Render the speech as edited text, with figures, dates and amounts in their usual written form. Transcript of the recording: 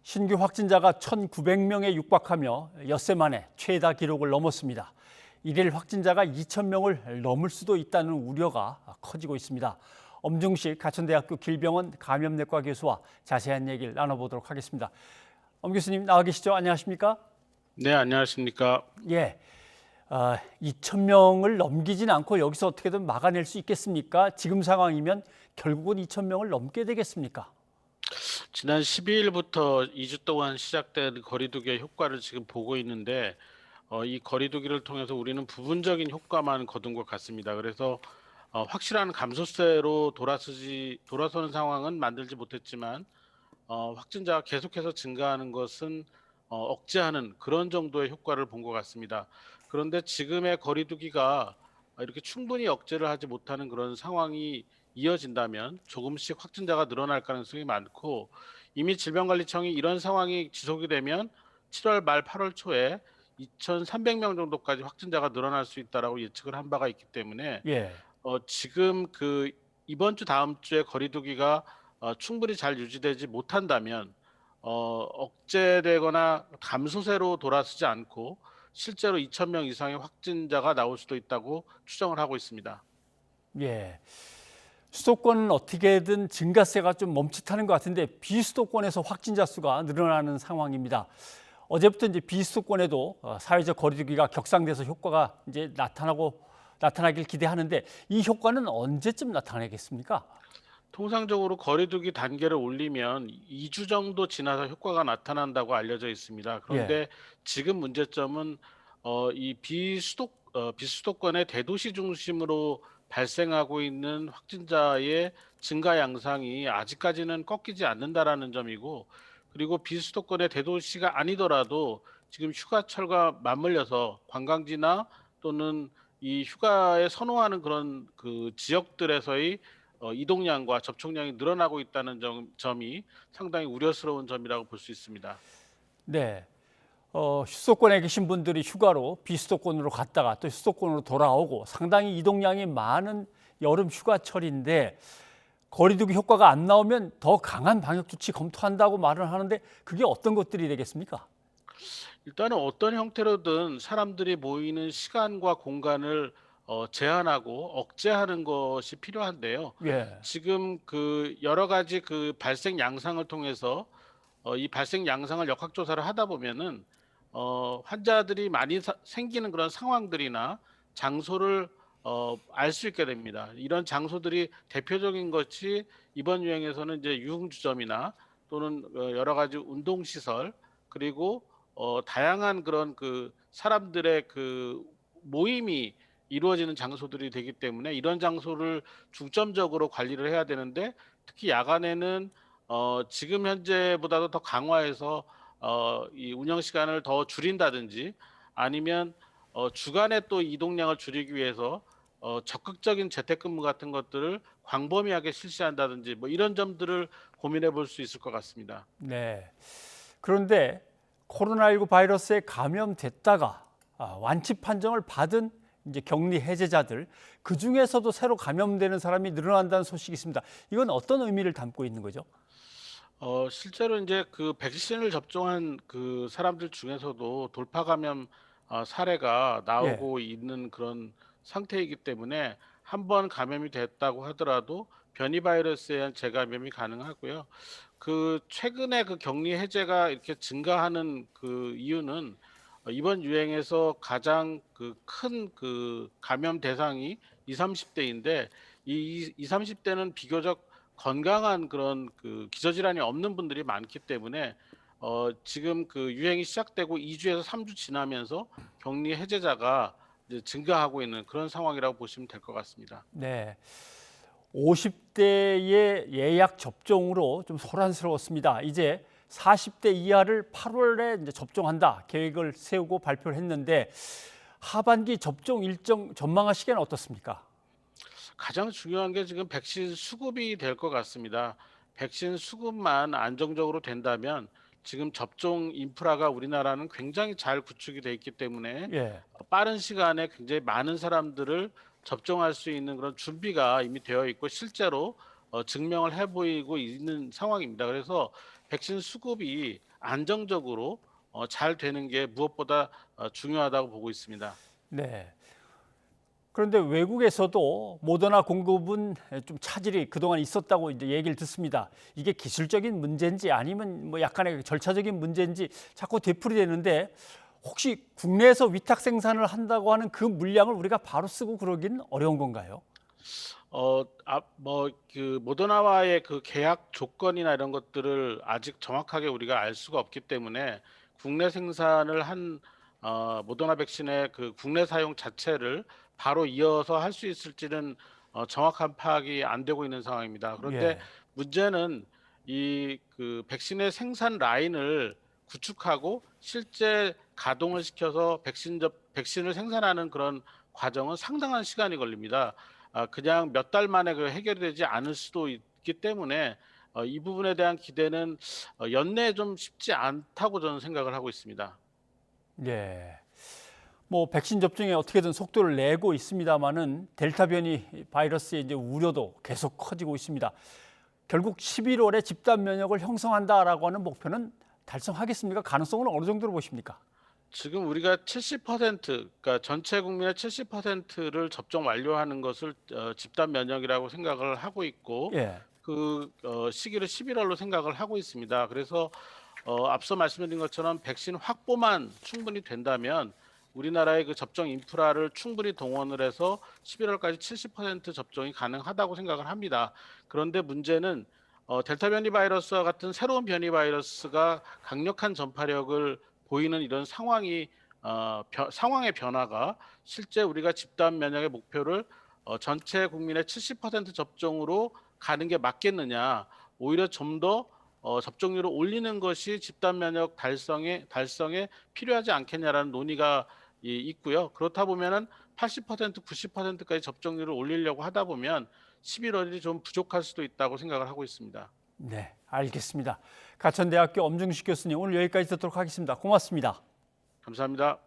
신규 확진자가 1,900명에 육박하며 엿새 만에 최다 기록을 넘었습니다. 일일 확진자가 2,000명을 넘을 수도 있다는 우려가 커지고 있습니다. 엄중식 가천대학교 길병원 감염내과 교수와 자세한 얘기를 나눠보도록 하겠습니다. 엄 교수님 나와 계시죠? 안녕하십니까? 네, 안녕하십니까. 예, 2,000명을 넘기진 않고 여기서 어떻게든 막아낼 수 있겠습니까? 지금 상황이면 결국은 2,000명을 넘게 되겠습니까? 지난 12일부터 2주 동안 시작된 거리두기의 효과를 지금 보고 있는데 이 거리두기를 통해서 우리는 부분적인 효과만 거둔 것 같습니다. 그래서 확실한 감소세로 돌아서는 상황은 만들지 못했지만 확진자가 계속해서 증가하는 것은 억제하는 그런 정도의 효과를 본 것 같습니다. 그런데 지금의 거리두기가 이렇게 충분히 억제를 하지 못하는 그런 상황이 이어진다면 조금씩 확진자가 늘어날 가능성이 많고, 이미 질병관리청이 이런 상황이 지속이 되면 7월 말 8월 초에 2,300명 정도까지 확진자가 늘어날 수 있다라고 예측을 한 바가 있기 때문에 예. 지금 이번 주 다음 주에 거리두기가 충분히 잘 유지되지 못한다면 억제되거나 감소세로 돌아서지 않고 실제로 2,000명 이상의 확진자가 나올 수도 있다고 추정을 하고 있습니다. 예. 수도권은 어떻게든 증가세가 좀 멈칫하는 것 같은데 비수도권에서 확진자 수가 늘어나는 상황입니다. 어제부터 이제 비수도권에도 사회적 거리두기가 격상돼서 효과가 이제 나타나길 기대하는데 이 효과는 언제쯤 나타나겠습니까? 통상적으로 거리두기 단계를 올리면 2주 정도 지나서 효과가 나타난다고 알려져 있습니다. 예. 그런데 지금 문제점은 이 비수도권의 대도시 중심으로 발생하고 있는 확진자의 증가 양상이 아직까지는 꺾이지 않는다라는 점이고, 그리고 비수도권의 대도시가 아니더라도 지금 휴가철과 맞물려서 관광지나 또는 이 휴가에 선호하는 그런 지역들에서의 이동량과 접촉량이 늘어나고 있다는 점이 상당히 우려스러운 점이라고 볼 수 있습니다. 네. 수도권에 계신 분들이 휴가로 비수도권으로 갔다가 또 수도권으로 돌아오고 상당히 이동량이 많은 여름 휴가철인데 거리두기 효과가 안 나오면 더 강한 방역 조치 검토한다고 말을 하는데 그게 어떤 것들이 되겠습니까? 일단은 어떤 형태로든 사람들이 모이는 시간과 공간을 제한하고 억제하는 것이 필요한데요. 예. 지금 여러 가지 발생 양상을 통해서 이 발생 양상을 역학조사를 하다 보면은 환자들이 많이 생기는 그런 상황들이나 장소를 알 수 있게 됩니다. 이런 장소들이 대표적인 것이 이번 유행에서는 이제 유흥주점이나 또는 여러 가지 운동시설, 그리고 다양한 그런 사람들의 모임이 이루어지는 장소들이 되기 때문에 이런 장소를 중점적으로 관리를 해야 되는데, 특히 야간에는 지금 현재보다도 더 강화해서 이 운영 시간을 더 줄인다든지, 아니면 주간에 또 이동량을 줄이기 위해서 적극적인 재택근무 같은 것들을 광범위하게 실시한다든지, 뭐 이런 점들을 고민해 볼 수 있을 것 같습니다. 네. 그런데 코로나19 바이러스에 감염됐다가 완치 판정을 받은 이제 격리 해제자들 그 중에서도 새로 감염되는 사람이 늘어난다는 소식이 있습니다. 이건 어떤 의미를 담고 있는 거죠? 실제로 이제 백신을 접종한 사람들 중에서도 돌파 감염 사례가 예. 나오고 있는 그런 상태이기 때문에 한 번 감염이 됐다고 하더라도 변이 바이러스에 의한 재감염이 가능하고요. 최근에 격리 해제가 이렇게 증가하는 이유는 이번 유행에서 가장 큰 감염 대상이 20-30대인데, 이 20-30대는 비교적 건강한 그런 기저질환이 없는 분들이 많기 때문에 지금 유행이 시작되고 2주에서 3주 지나면서 격리 해제자가 이제 증가하고 있는 그런 상황이라고 보시면 될 것 같습니다. 네. 50대의 예약 접종으로 좀 소란스러웠습니다. 이제 40대 이하를 8월에 이제 접종한다 계획을 세우고 발표를 했는데 하반기 접종 일정 전망하시기에는 어떻습니까? 가장 중요한 게 지금 백신 수급이 될 것 같습니다. 백신 수급만 안정적으로 된다면 지금 접종 인프라가 우리나라는 굉장히 잘 구축이 돼 있기 때문에 예. 빠른 시간에 굉장히 많은 사람들을 접종할 수 있는 그런 준비가 이미 되어 있고 실제로 증명을 해 보이고 있는 상황입니다. 그래서 백신 수급이 안정적으로 잘 되는 게 무엇보다 중요하다고 보고 있습니다. 네. 그런데 외국에서도 모더나 공급은 좀 차질이 그동안 있었다고 이제 얘기를 듣습니다. 이게 기술적인 문제인지 아니면 뭐 약간의 절차적인 문제인지 자꾸 되풀이되는데 혹시 국내에서 위탁 생산을 한다고 하는 그 물량을 우리가 바로 쓰고 그러긴 어려운 건가요? 그 모더나와의 그 계약 조건이나 이런 것들을 아직 정확하게 우리가 알 수가 없기 때문에 국내 생산을 한 모더나 백신의 그 국내 사용 자체를 바로 이어서 할 수 있을지는 정확한 파악이 안 되고 있는 상황입니다. 그런데 예. 문제는 이 그 백신의 생산 라인을 구축하고 실제 가동을 시켜서 백신을 생산하는 그런 과정은 상당한 시간이 걸립니다. 그냥 몇 달 만에 그 해결이 되지 않을 수도 있기 때문에 이 부분에 대한 기대는 연내에 좀 쉽지 않다고 저는 생각을 하고 있습니다. 예. 뭐 백신 접종에 어떻게든 속도를 내고 있습니다마는 델타 변이 바이러스의 이제 우려도 계속 커지고 있습니다. 결국 11월에 집단 면역을 형성한다라고 하는 목표는 달성하겠습니까? 가능성은 어느 정도로 보십니까? 지금 우리가 70% 그러니까 전체 국민의 70%를 접종 완료하는 것을 집단 면역이라고 생각을 하고 있고 예. 그 시기를 11월로 생각을 하고 있습니다. 그래서 앞서 말씀드린 것처럼 백신 확보만 충분히 된다면 우리나라의 그 접종 인프라를 충분히 동원을 해서 11월까지 70% 접종이 가능하다고 생각을 합니다. 그런데 문제는 델타 변이 바이러스와 같은 새로운 변이 바이러스가 강력한 전파력을 보이는 이런 상황의 변화가 실제 우리가 집단 면역의 목표를 전체 국민의 70% 접종으로 가는 게 맞겠느냐, 오히려 좀 더 접종률을 올리는 것이 집단 면역 달성에 필요하지 않겠냐라는 논의가 있고요. 그렇다 보면은 80%, 90%까지 접종률을 올리려고 하다 보면 11월이 좀 부족할 수도 있다고 생각을 하고 있습니다. 네, 알겠습니다. 가천대학교 엄중식 교수님 오늘 여기까지 듣도록 하겠습니다. 고맙습니다. 감사합니다.